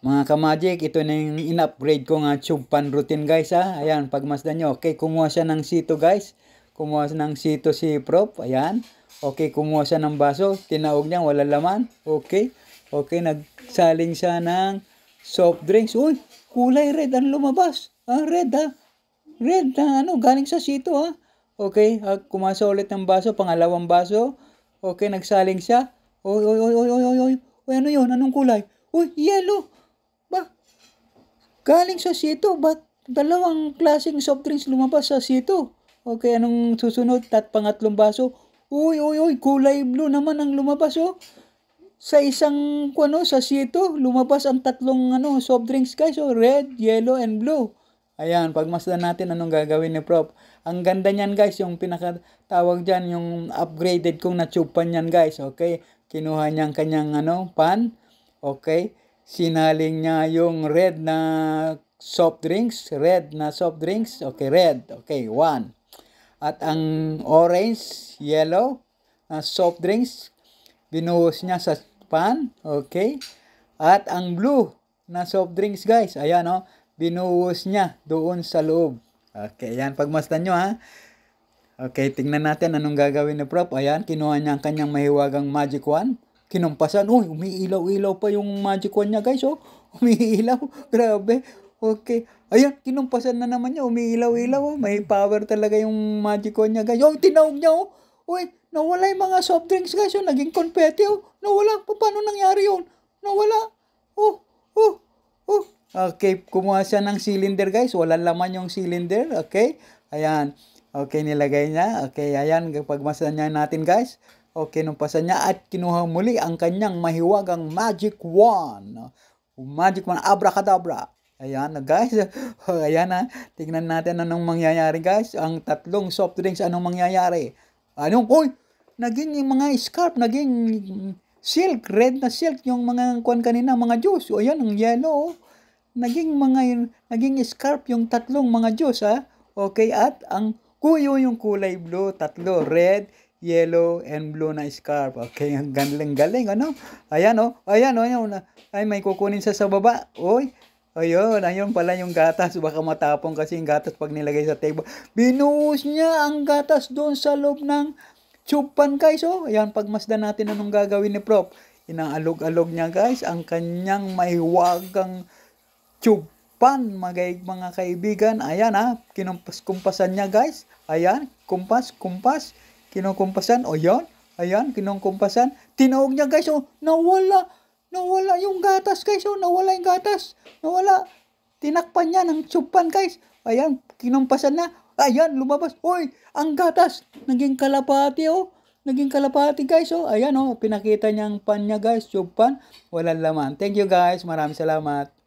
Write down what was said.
Mga ka-magic, ito na yung in-upgrade ko nga tube pan routine guys ha. Ayan, pagmasdan nyo. Okay, kumuha siya ng sito guys. Kumuha siya ng sito si Prof. Ayan. Okay, kumuha siya ng baso. Tinaog niya, wala laman. Okay. Okay, nagsaling siya ng soft drinks. Uy, kulay red ang lumabas. Red ha. Red na galing sa sito ha. Okay, kumasa ulit ng baso, pangalawang baso. Okay, nagsaling siya. Oy, oy, oy, oy, oy, oy, oy. Uy, ano yun? Anong kulay? Uy, yellow. Ba, galing sa sito. Ba't dalawang klaseng soft drinks lumabas sa sito? Okay, anong susunod? Pangatlong baso. Uy, uy, uy, kulay blue naman ang lumabas oh. Sa isang sa sito, lumabas ang tatlong soft drinks guys oh, red, yellow, and blue. Ayan, pagmasdan natin anong gagawin ni Prof. Ang ganda niyan guys, yung pinakatawag dyan, yung upgraded kong na-tube pan yan guys. Okay, kinuha niyang kanyang pan. Okay, sinaling niya yung red na soft drinks. Red na soft drinks. Okay, red. Okay, 1. At ang orange, yellow na soft drinks, binuhos niya sa pan. Okay. At ang blue na soft drinks guys, ayan binuhos niya doon sa loob. Okay, ayan, pagmasdan nyo ha. Okay, tingnan natin anong gagawin ni Prof. Ayan, kinuha niya ang kanyang mahiwagang magic wand. Kinumpasan. Uy, umiilaw-ilaw pa yung magic wand niya guys oh. Umiilaw. Grabe. Okay. Ayan, kinumpasan na naman niya. Umiilaw-ilaw oh. May power talaga yung magic wand niya guys. Oh, tinawag niya oh. Uy, nawala yung mga soft drinks guys oh. Naging confetti oh. Nawala. Paano nangyari yun? Nawala. Oh, oh, oh. Okay, kumuha siya ng cylinder guys. Walang laman yung cylinder. Okay. Ayan. Okay, nilagay niya. Okay, ayan. Pagmasdan niya natin guys. Okay, numpasan niya at kinuha muli ang kanyang mahiwagang magic wand. Magic wand. Abracadabra. Ayan guys. Ayan ha. Tignan natin anong mangyayari guys. Ang tatlong soft drinks, anong mangyayari? Uy, naging yung mga scarf, naging silk, red na silk yung mga kuwan kanina, mga juice. O ayan, ang yellow. Naging scarf yung tatlong mga juice ha. Okay, at ang kuyo yung kulay blue, tatlo, red, yellow, and blue na scarf. Okay, ang galing, Ayan ayan. Ay, may kukunin sa baba. Oy, ayun pala yung gatas. Baka matapong kasi yung gatas pag nilagay sa table. Binuhos niya ang gatas doon sa loob ng tube pan guys. Oh, ayan, pagmasdan natin anong gagawin ni Prof. Inaalog-alog niya guys ang kanyang mahiwagang tube pan, mga kaibigan. Ayan ha, kinumpas-kumpasan niya guys. Ayan, kumpas. Kinukumpasan. O yan, ayan, kinukumpasan. Tinawag niya guys, oh, nawala yung gatas guys, oh, nawala yung gatas. Nawala. Tinakpan niya ng tube pan guys. Ayan, kinumpasan na. Ayan, lumabas. Uy, ang gatas. Naging kalapati oh. Naging kalapati guys oh. Ayan oh, pinakita niya ang pan niya guys, tube pan. Walang laman. Thank you guys. Maraming salamat.